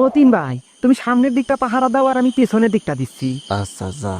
মতিন ভাই, তুমি সামনের দিকটা পাহারা দাও আর আমি পেছনের দিকটা দিচ্ছি। আচ্ছা যা।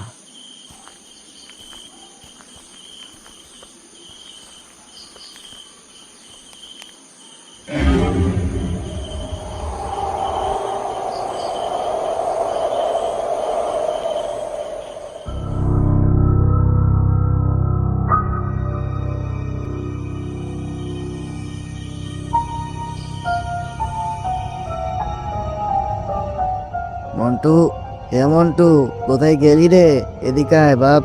মন্টু, হে মন্টু, কোথায় গেলি রে? এদিকে আয় বাপ।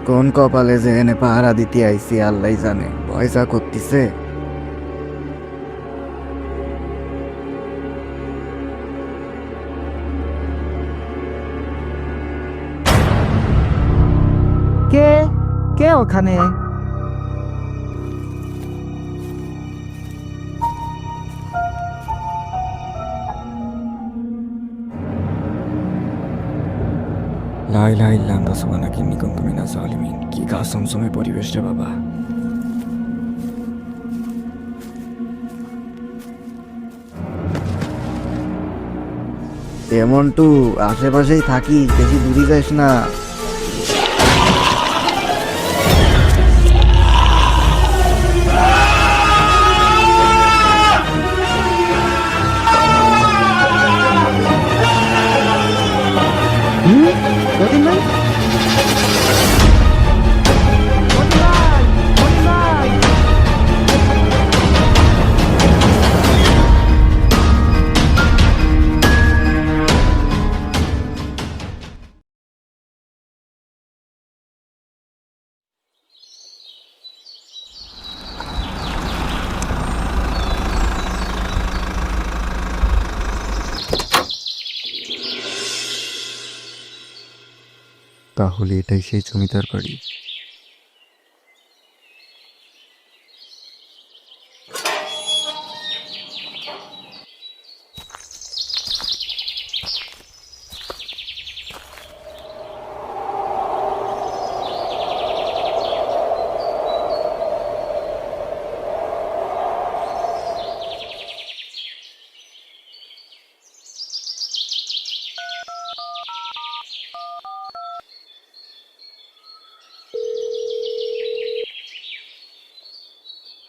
কোন কপালে যে এনে পাহারা দিতে আইছি আল্লাহ জানে, পয়সা করতিছে। কে কে ওখানে? লা ইলাহা ইল্লা আনতা সুবহানাকা ইন্নী কুনতু মিনাজ জালিমিন। কি গা সমসমে পরিবেশ রে বাবা। এ মন্টু, আশেপাশেই থাকি, বেশি দূরে যাস না। মতিন ভাই, মতিন ভাই, মতিন ভাই। তাহলে এটাই সেই জমিদার বাড়ি।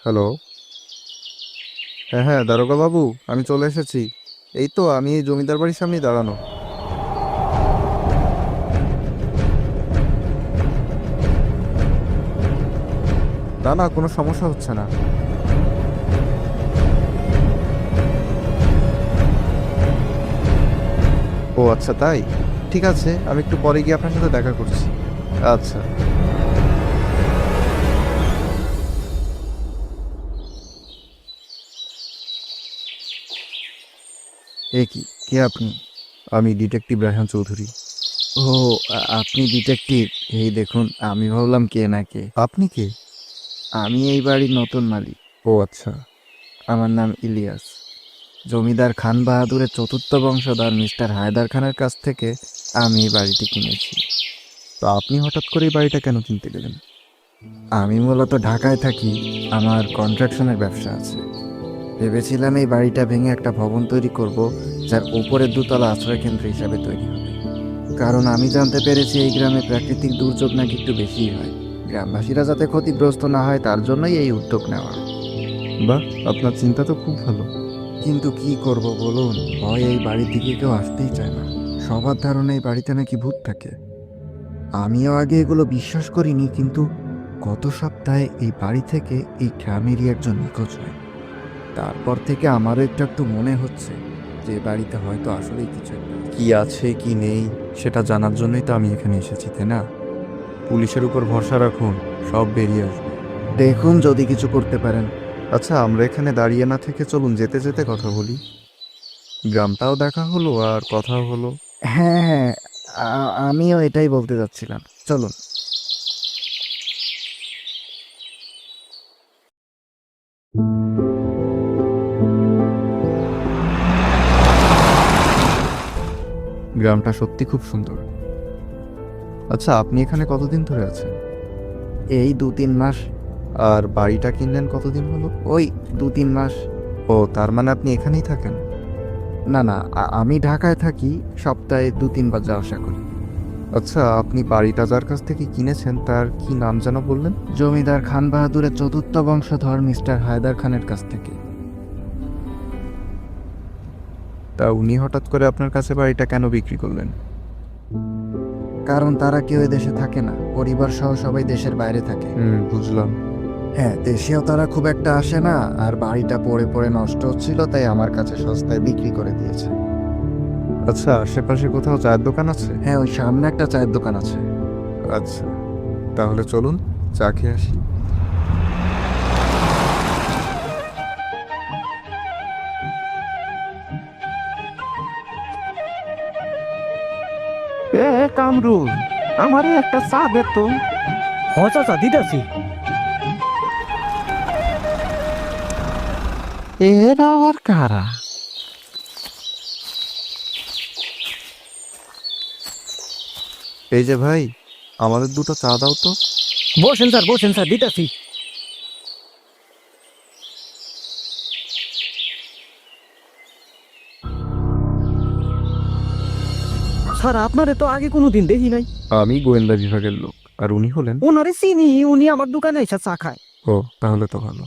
হ্যালো। হ্যাঁ হ্যাঁ, দারোগা বাবু, আমি চলে এসেছি। এই তো আমি এই জমিদার বাড়ির সামনেই দাঁড়ানো। না না, কোনো সমস্যা হচ্ছে না। ও আচ্ছা, তাই? ঠিক আছে, আমি একটু পরে গিয়ে আপনার সাথে দেখা করছি। আচ্ছা। এ কি, কে আপনি? আমি ডিটেকটিভ রায়হান চৌধুরী। ও, আপনি ডিটেকটিভ? এই দেখুন, আমি ভাবলাম কে না কে। আপনি কে? আমি এই বাড়ির নতুন মালিক। ও আচ্ছা। আমার নাম ইলিয়াস। জমিদার খান বাহাদুরের চতুর্থ বংশধর মিস্টার হায়দার খানের কাছ থেকে আমি এই বাড়িটি কিনেছি। তো আপনি হঠাৎ করে এই বাড়িটা কেন কিনতে গেলেন? আমি মূলত ঢাকায় থাকি, আমার কন্ট্রাকশনের ব্যবসা আছে। ভেবেছিলাম এই বাড়িটা ভেঙে একটা ভবন তৈরি করব, যার উপরের দুতলা আশ্রয়কেন্দ্র হিসাবে তৈরি হবে। কারণ আমি জানতে পেরেছি এই গ্রামে প্রাকৃতিক দুর্যোগ নাকি একটু বেশিই হয়। গ্রামবাসীরা যাতে ক্ষতিগ্রস্ত না হয় তার জন্যই এই উদ্যোগ নেওয়া। বাহ, আপনার চিন্তা তো খুব ভালো। কিন্তু কি করব বলুন, ভয় এই বাড়ির দিকে কেউ আসতেই চায় না। সবার ধারণা এই বাড়িতে নাকি ভূত থাকে। আমিও আগে এগুলো বিশ্বাস করিনি, কিন্তু গত সপ্তাহে এই বাড়ি থেকে এই গ্রামেরই একজন নিখোঁজ হয়। তারপর থেকে আমারও একটু একটু মনে হচ্ছে যে এ বাড়িতে হয়তো আসলেই কিছু একটা আছে। কি আছে কি নেই সেটা জানার জন্যই তো আমি এখানে এসেছি, তাই না? পুলিশের উপর ভরসা রাখুন, সব বেরিয়ে আসবে। দেখুন যদি কিছু করতে পারেন। আচ্ছা, আমরা এখানে দাঁড়িয়ে না থেকে চলুন যেতে যেতে কথা বলি। গ্রামটাও দেখা হলো আর কথাও হলো। হ্যাঁ হ্যাঁ, আমিও এটাই বলতে যাচ্ছিলাম, চলুন। গ্রামটা সত্যি খুব সুন্দর। আচ্ছা, আপনি এখানে কতদিন ধরে আছেন? এই 2-3 মাস। আর বাড়িটা কিনলেন কতদিন হলো? ওই 2-3 মাস। ও, তার মানে আপনি এখানেই থাকেন? না না, আমি ঢাকায় থাকি, সপ্তাহে 2-3 বার যাওয়া আসা করি। আচ্ছা, আপনি বাড়িটা যার কাছ থেকে কিনেছেন তার কি নাম যেন বললেন? জমিদার খান বাহাদুরের 4র্থ বংশধর মিস্টার হায়দার খানের কাছ থেকে। তা উনি হঠাৎ করে আপনার কাছে বাড়িটা কেন বিক্রি করলেন? কারণ তারা কেউ দেশে থাকে না, পরিবার সহ সবাই দেশের বাইরে থাকে। বুঝলাম। হ্যাঁ, দেশেও তারা খুব একটা আসে না, আর বাড়িটা পড়ে পড়ে নষ্ট হচ্ছিল, তাই আমার কাছে সস্তায় বিক্রি করে দিয়েছে। আচ্ছা, আশেপাশে কোথাও চায়ের দোকান আছে? হ্যাঁ, ওই সামনে একটা চায়ের দোকান আছে। আচ্ছা, তাহলে চলুন চা খেয়ে আসি। এ কামরুল, আমারে একটা চা দে তো। হ চাচা, দিতেছি। এরা আর কারা? এই যে ভাই, আমাদের দুটো চা দাও তো। বসেন স্যার, দিতেছি। স্যার, আপনারে তো আগে কোনোদিন দেখি নাই। আমি গোয়েন্দা বিভাগের লোক, আর উনি হলেন? ওনারে চিনি, উনি আমার দোকানে এসে চা খায়। ও, তাহলে তো ভালো।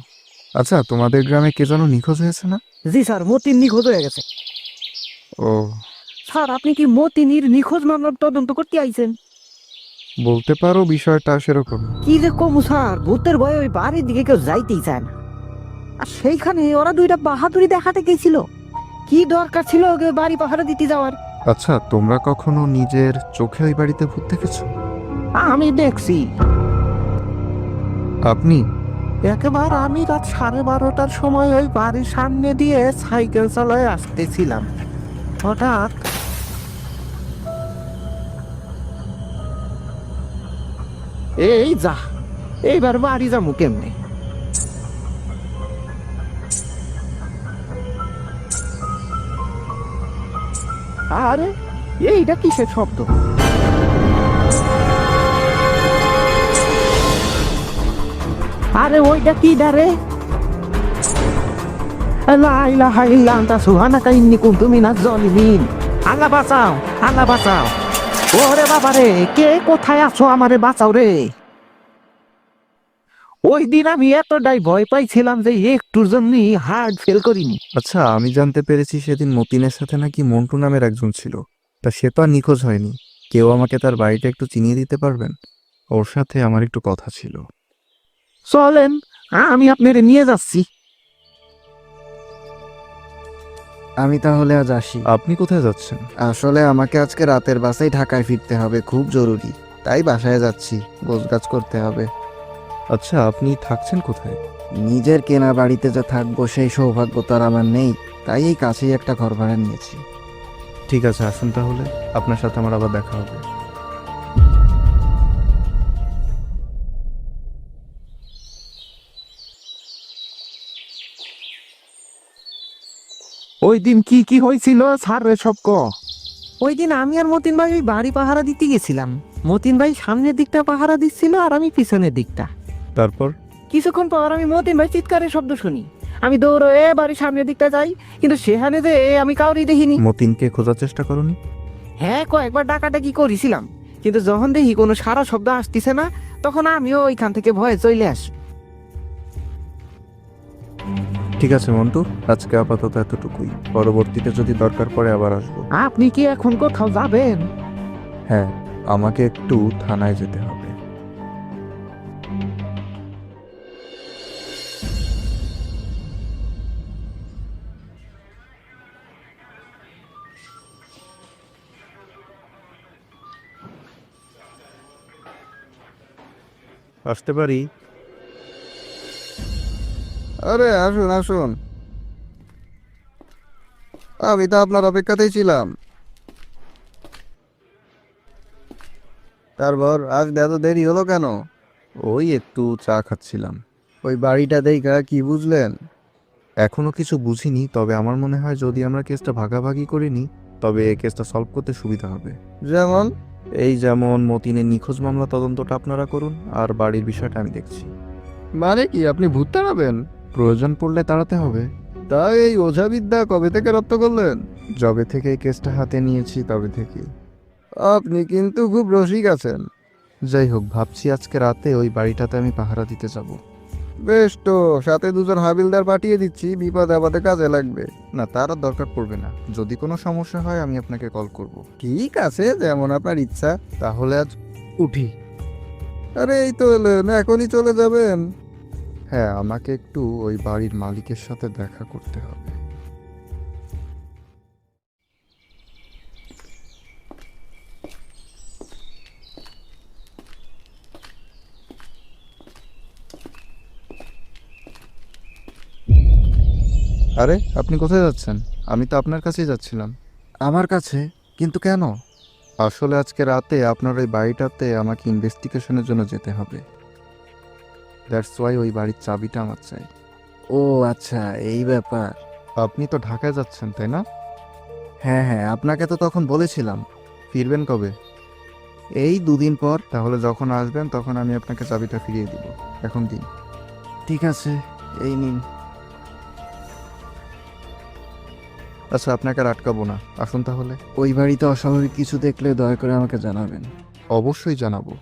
আচ্ছা, তোমাদের গ্রামে কে যেন নিখোঁজ হয়েছে না? জি স্যার, মতিন নিখোঁজ হয়ে গেছে। ও, স্যার, আপনি কি মতিনির নিখোঁজ মামলার তদন্ত করতে আইছেন? বলতে পারো বিষয়টা সেরকম। কি যে কমু স্যার, ভূতের ভয়ে ওই বাড়ির দিকে কেউ যাইতেই চায় না। আর সেইখানে ওরা দুইটা বাহাদুরি দেখাতে গেছিল। কি দরকার ছিল ওকে বাড়ি পাহারা দিতে যাওয়ার? আচ্ছা, তোমরা কখনো নিজের চোখে ওই বাড়িতে ভূত দেখেছো? আমি দেখছি। আপনি? একেবার আমি রাত 12:30টার সময় ওই বাড়ির সামনে দিয়ে সাইকেল চালায় আসতেছিলাম। হঠাৎ এই যা, এইবার বাড়ি যাবো কেমনে? আরে, এইটা কিসের শব্দ? আরে ওইটা কি ডারে? লা ইলাহা ইল্লা আনতা সুবহানাকা ইন্নী কুনতু মিনাজ জালিমিন। আল্লাহ বাঁচাও, আল্লাহ বাঁচাও। ওরে বাবা রে, কে কোথায় আছো? আমারে বাঁচাও রে। ওই দিন আমি এতটাই ভয় পাইছিলাম যে একটুর জন্য হার্ট ফেল করিনি। আচ্ছা, আমি জানতে পেরেছি সেদিন মতিনের সাথে নাকি মন্টু নামের একজন ছিল। তা সে তো আর নিখোঁজ হয়নি। কেউ আমাকে তার বাড়িটা একটু চিনিয়ে দিতে পারবেন? ওর সাথে আমার একটু কথা ছিল। চলেন, আমি আপনারে নিয়ে যাচ্ছি। আমি তাহলে আজ আসি। আপনি কোথায় যাচ্ছেন? আসলে আমাকে আজকে রাতের বাসেই ঢাকায় ফিরতে হবে, খুব জরুরি, তাই বাসায় যাচ্ছি, গোছগাছ করতে হবে। আচ্ছা, আপনি থাকছেন কোথায়? নিজের কেনা বাড়িতে যে থাকবো সেই সৌভাগ্য তো আর আমার নেই, তাই এই কাছেই একটা ঘর ভাড়া নিয়েছি। ঠিক আছে, আসুন তাহলে, আপনার সাথে আমার আবার দেখা হবে। ওই দিন কি কি হয়েছিল স্যার, সব ক। ওই দিন আমি আর মতিন ভাই ওই বাড়ি পাহারা দিতে গেছিলাম। মতিন ভাই সামনের দিকটা পাহারা দিচ্ছিল আর আমি পিছনের দিকটা। তারপর? কিছুক্ষণ পর আমি মতিন ভাই চিৎকারের শব্দ শুনি। আমি দৌড়ে বাড়ির সামনের দিকটা যাই, কিন্তু সেখানে যে আমি কাউরি দেখিনি। মতিনকে খোঁজার চেষ্টা করুন। হ্যাঁ, কয়েকবার ডাকাডাকি করেছিলাম, কিন্তু যখন দেখি কোনো সারা শব্দ আসতেছে না, তখন আমিও ওইখান থেকে ভয়ে চলে আসি। ঠিক আছে মন্টু, আজকে আপাতত এতটুকুই। পরবর্তীতে যদি দরকার পড়ে আবার আসবো। আপনি কি এখন কোথাও যাবেন? হ্যাঁ, আমাকে একটু থানায় যেতে হবে। আসতে পারি? আরে আসুন আসুন, আমি তো আপনার অপেক্ষাতেই ছিলাম। তারপর আজ এত দেরি হলো কেন? ওই একটু চা খাচ্ছিলাম। ওই বাড়িটা দেখা কি বুঝলেন? এখনো কিছু বুঝিনি, তবে আমার মনে হয় যদি আমরা কেসটা ভাগাভাগি করে নিই তবে এই কেসটা সলভ করতে সুবিধা হবে। যেমন? যেমন মতিনের নিখোঁজ মামলা তদন্তটা আপনারা করুন, আর বাড়ির বিষয়টা আমি দেখছি। মানে কি, আপনি ভূত তাড়াবেন? প্রয়োজন পড়লে তাড়াতে হবে। তাই এই ওঝাবিদ্যা কবে থেকে রপ্ত করলেন? যবে থেকে এই কেসটা হাতে নিয়েছি তবে থেকে। আপনি কিন্তু খুব রসিক আছেন। যাই হোক, ভাবছি আজকে রাতে ওই বাড়িটাতে আমি পাহারা দিতে যাব। বেশ, তো সাথে দুজন হাবিলদার পাঠিয়ে দিচ্ছি, বিপদ আপদে কাজে লাগবে। না, তার আর দরকার পড়বে না। যদি কোনো সমস্যা হয় আমি আপনাকে কল করব। ঠিক আছে, যেমন আপনার ইচ্ছা। তাহলে আজ উঠি। আরে এই তো এলেন, এখনই চলে যাবেন? হ্যাঁ, আমাকে একটু ওই বাড়ির মালিকের সাথে দেখা করতে হবে। আরে, আপনি কোথায় যাচ্ছেন? আমি তো আপনার কাছেই যাচ্ছিলাম। আমার কাছে? কিন্তু কেন? আসলে আজকে রাতে আপনার ওই বাড়িটাতে আমাকে ইনভেস্টিগেশনের জন্য যেতে হবে। দ্যাটস ওয়াই ওই বাড়ির চাবিটা আমার চাই। ও আচ্ছা, এই ব্যাপার। আপনি তো ঢাকায় যাচ্ছেন, তাই না? হ্যাঁ হ্যাঁ, আপনাকে তো তখন বলেছিলাম। ফিরবেন কবে? এই 2 দিন পর। তাহলে যখন আসবেন তখন আমি আপনাকে চাবিটা ফিরিয়ে দিব। এখন দিন। ঠিক আছে, এই নিন। আচ্ছা, আপনাকে আর আটকাবো না, আসুন তাহলে। ওই বাড়িতে অস্বাভাবিক কিছু দেখলে দয়া করে আমাকে জানাবেন। অবশ্যই জানাবো।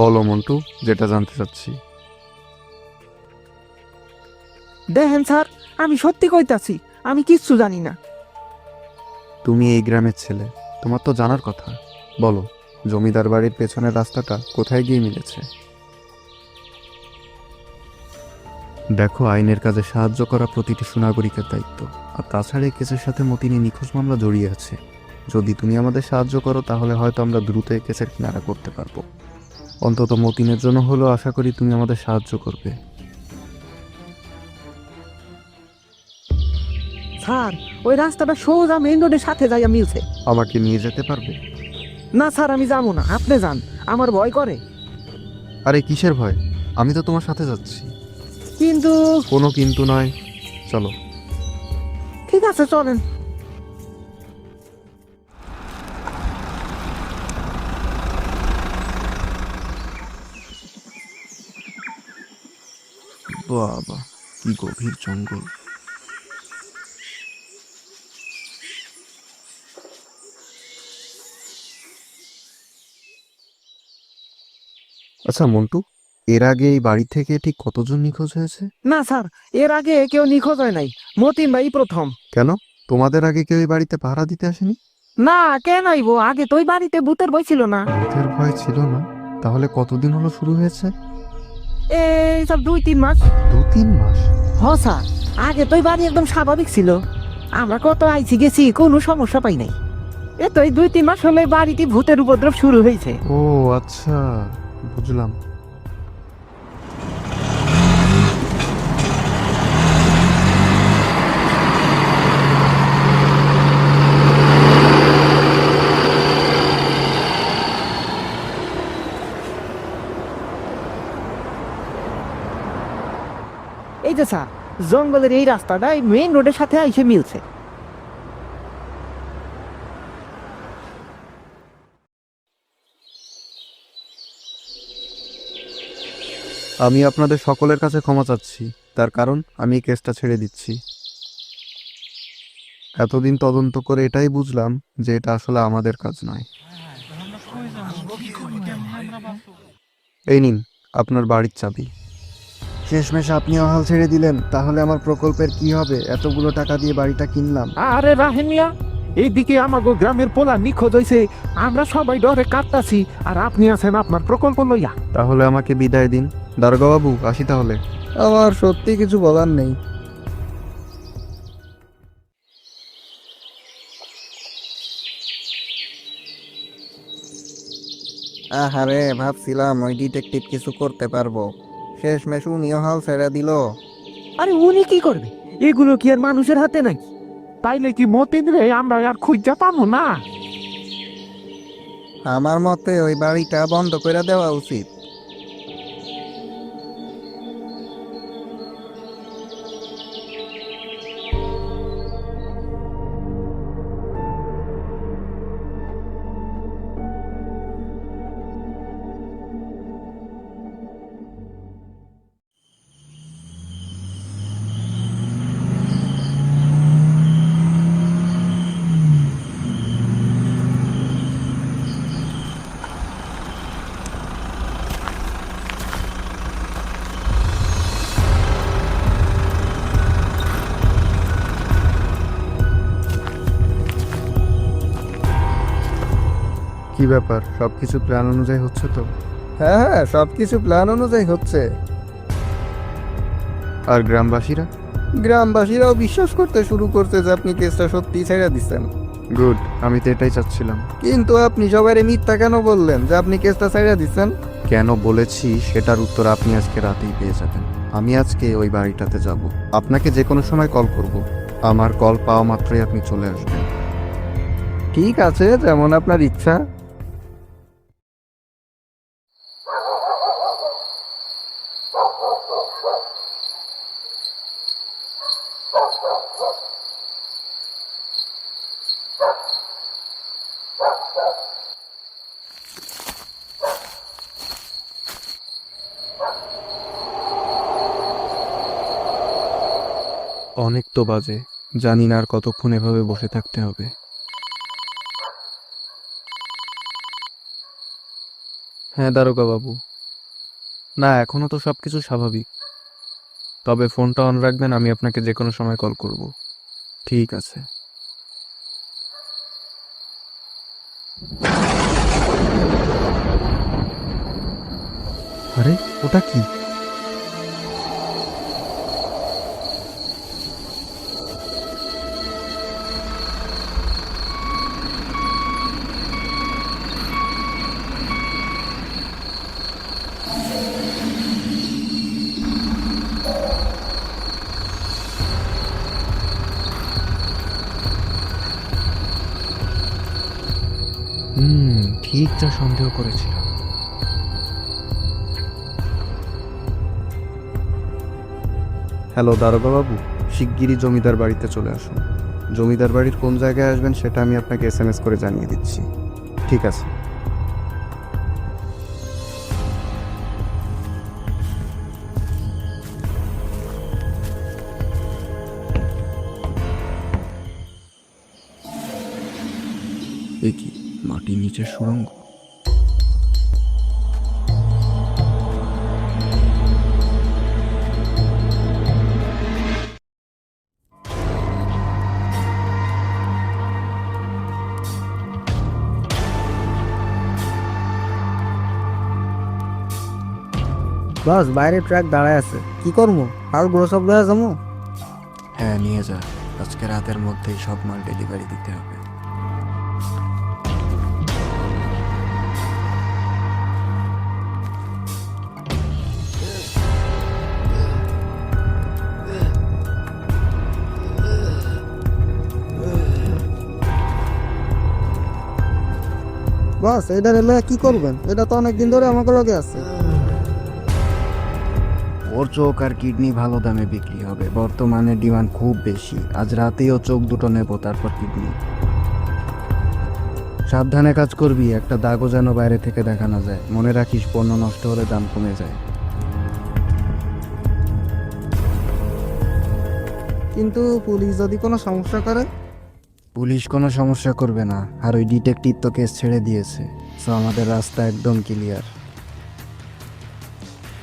বলো মন্টু, যেটা জানতে চাচ্ছি। দেখেন স্যার, আমি সত্যি কইতাছি, আমি কিচ্ছু জানি না। তুমি এই গ্রামের ছেলে, তোমার তো জানার কথা। বলো, জমিদার বাড়ির পেছনের রাস্তাটা কোথায় গিয়ে মিলেছে? দেখো, আইনের কাজে সাহায্য করা প্রতিটি সুনাগরিকের দায়িত্ব। আর তাছাড়া এই কেসের সাথে মতিনী নিখোঁজ মামলা জড়িয়ে আছে। যদি তুমি আমাদের সাহায্য করো তাহলে হয়তো আমরা দ্রুত এই কেসের কিনারা করতে পারবো। অন্তত মতিনের জন্য হলেও আশা করি তুমি আমাদের সাহায্য করবে। স্যার ওই রাস্তাটা সোজা মেইন রোডের সাথে যাইয়া মিলছে। আমাকে নিয়ে যেতে পারবে? না স্যার, আমি যাবো না, আপনি যান, আমার ভয় করে। আরে কিসের ভয়? আমি তো তোমার সাথে যাচ্ছি। কিন্তু কোনো কিন্তু নয়, চলো। ঠিক আছে, চলেন। বাবা, কি গভীর জঙ্গল। আচ্ছা মন্টু, এর আগে এই বাড়ি থেকে ঠিক কতজন নিখোঁজ হয়েছে? না স্যার, এর আগে কেউ নিখোঁজ হয় নাই, মতিন ভাই প্রথম। কেন, তোমাদের আগে কেউ এই বাড়িতে পাহারা দিতে আসেনি? না, কেন আইবো? আগে তো ওই বাড়িতে ভূতের ভয় ছিল না। ভূতের ভয় ছিল না? তাহলে কতদিন হলো শুরু হয়েছে? এই সব 2-3 মাস। 2-3 মাস? হ স্যার, আগে তো ওই বাড়ি একদম স্বাভাবিক ছিল, আমরা কত আইছি গেছি, কোনো সমস্যা পাই নাই। এ তো এই 2-3 মাস হলে বাড়িতে ভূতের উপদ্রব শুরু হয়েছে। ও আচ্ছা, বুঝলাম। এই যে স্যার, জঙ্গলের এই রাস্তাটা এই মেইন রোডের সাথে আইসে মিলছে। আমি আপনাদের সকলের কাছে ক্ষমা চাচ্ছি, তার কারণ আমি এই কেসটা ছেড়ে দিচ্ছি। এতদিন তদন্ত করে এটাই বুঝলাম যে এটা আসলে আমাদের কাজ নয়। এই নিন আপনার বাড়ির চাবি। শেষমেশ আপনিও হাল ছেড়ে দিলেন। তাহলে আমার প্রকল্পের কি হবে? এতগুলো টাকা দিয়ে বাড়িটা কিনলাম। আরে রাহেন মিয়া, এইদিকে আমাগো গ্রামের পোলা নিখোঁজ হইছে, আমরা সবাই ডরে কাঁদতাছি, আর আপনি আছেন আপনার প্রকল্প লইয়া। তাহলে আমাকে বিদায় দিন। দারোগা বাবু, আসি তাহলে। আমার সত্যি কিছু বলার নেই। আহারে, ভাবছিলাম ওই ডিটেকটিভ কিছু করতে পারবো, শেষমেশ উনিও হাল ছেড়ে দিল। আরে উনি কি করবে? এগুলো কি আর মানুষের হাতে নাকি? তাইলে কি মতিন রে আমরা আর খুঁজা পাবো না? আমার মতে ওই বাড়িটা বন্ধ করে দেওয়া উচিত। কি ব্যাপার, সবকিছু প্ল্যান অনুযায়ী হচ্ছে তো? হ্যাঁ হ্যাঁ, সবকিছু প্ল্যান অনুযায়ী হচ্ছে। আর গ্রামবাসীরা? গ্রামবাসীরাও বিশ্বাস করতে শুরু করছে যে আপনি কেসটা সত্যি ছেড়ে দিচ্ছেন। গুড, আমি তো এটাই চাচ্ছিলাম। কিন্তু আপনি সবাই মিথ্যা কেন বললেন যে আপনি কেসটা ছেড়ে দিচ্ছেন? কেন বলেছি সেটার উত্তর আপনি আজকে রাতেই পেয়ে যাবেন। আমি আজকে ওই বাড়িটাতে যাব, আপনাকে যে কোনো সময় কল করব। আমার কল পাওয়া মাত্রই আপনি চলে আসবেন। ঠিক আছে, যেমন আপনার ইচ্ছা। অনেক তো বাজে, জানি না আর কতক্ষণ এভাবে বসে থাকতে হবে। হ্যাঁ দারোগা বাবু। না, এখনো তো সবকিছু স্বাভাবিক, তবে ফোনটা অন রাখবেন, আমি আপনাকে যে কোনো সময় কল করব। ঠিক আছে। আরে ওটা কি? ঠিক যা সন্দেহ করেছিলাম। হ্যালো দারোগা বাবু, শিগগিরই জমিদার বাড়িতে চলে আসুন। জমিদার বাড়ির কোন জায়গায় আসবেন সেটা আমি আপনাকে SMS করে জানিয়ে দিচ্ছি। ঠিক আছে। এ কি মাটির নিচের সুড়ঙ্গ? বস, বাইরে ট্রাক দাঁড়ায় আছে, কি করবো? আর গুলো সব লয়ে যাবো? হ্যাঁ নিয়ে যা, আজকে রাতের মধ্যেই সব মাল ডেলিভারি দিতে হবে। বস, এটা রেলে কি করবেন? এটা তো অনেকদিন ধরে আমাকে লগে আছে। ওর চোখ আর কিডনি ভালো দামে বিক্রি হবে, বর্তমানে ডিমান্ড খুব বেশি। আজ রাতেই ও চোখ দুটো নেব, তারপর কিডনি। সাবধানে কাজ করবি, একটা দাগও যেন বাইরে থেকে দেখা না যায়। মনে রাখিস, পণ্য নষ্ট হলে দাম কমে যায়। কিন্তু পুলিশ যদি কোনো সমস্যা করে? পুলিশ কোনো সমস্যা করবে না, আর ওই ডিটেকটিভ তো কেস ছেড়ে দিয়েছে, সো আমাদের রাস্তা একদম ক্লিয়ার।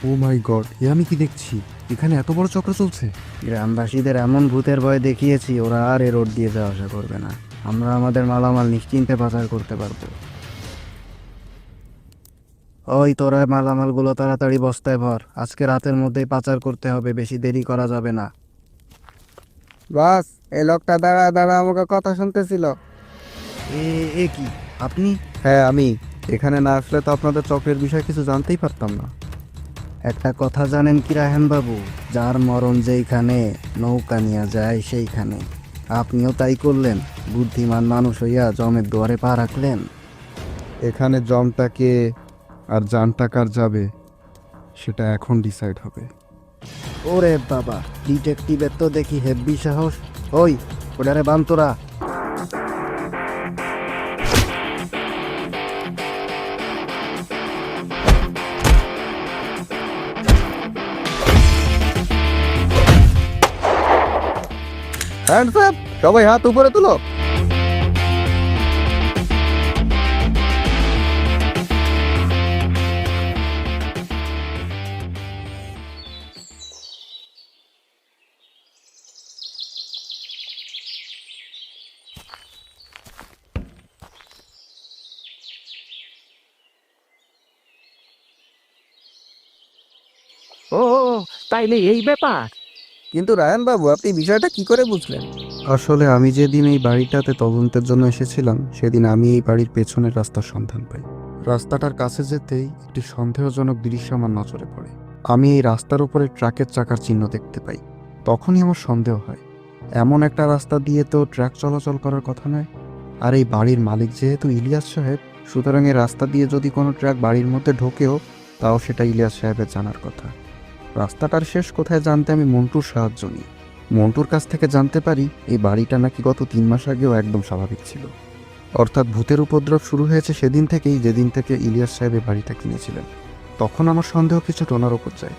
ও মাই গড, এ আমি কি দেখছি? এখানে এত বড় চক্র চলছে। গ্রামবাসীদের এমন ভূতের ভয় দেখিয়েছি, ওরা আর এ রোড দিয়ে যাওয়া আসা করবে না। আমরা আমাদের মালামাল নিশ্চিন্তে পাচার করতে পারবো। ওই তোরা মালামালগুলো তাড়াতাড়ি বস্তায় ভর, আজকে রাতের মধ্যেই পাচার করতে হবে, বেশি দেরি করা যাবে না। বাস, এই লোকটা দাঁড়া দাঁড়া আমাকে কথা শুনতেছিল। এ এ কি আপনি? হ্যাঁ আমি। এখানে না আসলে তো আপনাদের চক্রের বিষয়ে কিছু জানতেই পারতাম না। একটা কথা জানেন কি রায়হান বাবু, যার মরণ যেইখানে নৌকা নিয়ে যায় সেইখানে। আপনিও তাই করলেন, বুদ্ধিমান মানুষ হইয়া জমের দুয়ারে পা রাখলেন। এখানে জমটাকে আর জানটা কার যাবে সেটা এখন ডিসাইড হবে। ওরে বাবা, ডিটেকটিভের তো দেখি হেব্বি সাহস। ওই ওটারে বান্তরা। হ্যান্ডস আপ, সবাই হাত উপরে তুলো। ও, তাইলে এই ব্যাপার। কিন্তু রায়হান বাবু, আপনি বিষয়টা কি করে বুঝলেন? আসলে আমি যেদিন এই বাড়িটাতে তদন্তের জন্য এসেছিলাম, সেদিন আমি এই বাড়ির পেছনের রাস্তার সন্ধান পাই। রাস্তাটার কাছে যেতেই একটি সন্দেহজনক দৃশ্য আমার নজরে পড়ে। আমি এই রাস্তার উপরে ট্রাকের চাকার চিহ্ন দেখতে পাই। তখনই আমার সন্দেহ হয়, এমন একটা রাস্তা দিয়ে তো ট্রাক চলাচল করার কথা নয়। আর এই বাড়ির মালিক যেহেতু ইলিয়াস সাহেব, সুতরাং এই রাস্তা দিয়ে যদি কোনো ট্রাক বাড়ির মধ্যে ঢোকেও, তাও সেটা ইলিয়াস সাহেবের জানার কথা। রাস্তাটার শেষ কোথায় জানতে আমি মন্টুর সাহায্য নিই। মন্টুর কাছ থেকে জানতে পারি এই বাড়িটা নাকি গত 3 মাস আগেও একদম স্বাভাবিক ছিল। অর্থাৎ ভূতের উপদ্রব শুরু হয়েছে সেদিন থেকেই, যেদিন থেকে ইলিয়াস সাহেব এই বাড়িটা কিনেছিলেন। তখন আমার সন্দেহ কিছু ওনার ওপর যায়।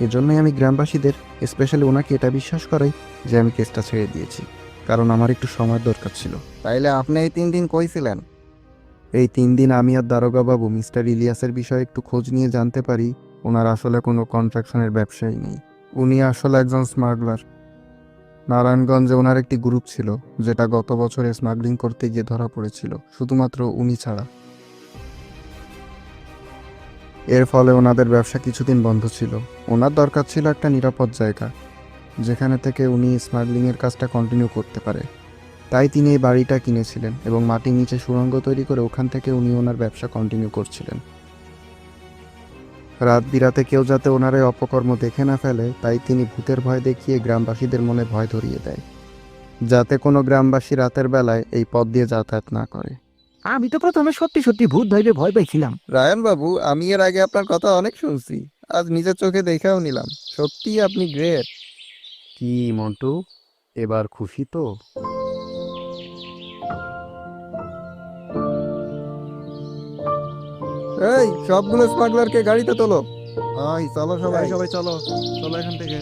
এজন্যই আমি গ্রামবাসীদের, স্পেশালি ওনাকে এটা বিশ্বাস করাই যে আমি কেসটা ছেড়ে দিয়েছি, কারণ আমার একটু সময়ের দরকার ছিল। তাইলে আপনি এই 3 দিন কইছিলেন? এই 3 দিন আমি আর দারোগা বাবু মিস্টার ইলিয়াসের বিষয়ে একটু খোঁজ নিয়ে জানতে পারি ওনার আসলে কোনো কন্ট্রাকশনের ব্যবসায়ী নেই। উনি আসলে একজন স্মাগলার। নারায়ণগঞ্জে ওনার একটি গ্রুপ ছিল, যেটা গত বছরে স্মাগলিং করতে গিয়ে ধরা পড়েছিল, শুধুমাত্র উনি ছাড়া। এর ফলে ওনাদের ব্যবসা কিছুদিন বন্ধ ছিল। ওনার দরকার ছিল একটা নিরাপদ জায়গা, যেখানে থেকে উনি স্মাগলিংয়ের কাজটা কন্টিনিউ করতে পারে। তাই তিনি এই বাড়িটা কিনেছিলেন এবং মাটির নিচে সুড়ঙ্গ তৈরি করে ওখান থেকে উনি ওনার ব্যবসা কন্টিনিউ করছিলেন। রাত বিরাতে কেউ যাতে ওনার এই অপকর্ম দেখে না ফেলে, তাই তিনি ভূতের ভয় দেখিয়ে গ্রামবাসীদের মনে ভয় ধরিয়ে দেয়, যাতে কোনো গ্রামবাসী রাতের বেলায় এই পথ দিয়ে যাতায়াত না করে। আমি তো প্রথমে সত্যি সত্যি ভূত ধরবে ভয় পাইছিলাম। রায়ন বাবু, আমি এর আগে আপনার কথা অনেক শুনছি, আজ নিজের চোখে দেখেও নিলাম। সত্যি আপনি গ্রেট। কি মন্টু, এবার খুশি তো? এই সবগুলো স্মাগলারকে গাড়িতে তোলো। চলো সবাই। সবাই চলো চলো এখান থেকে।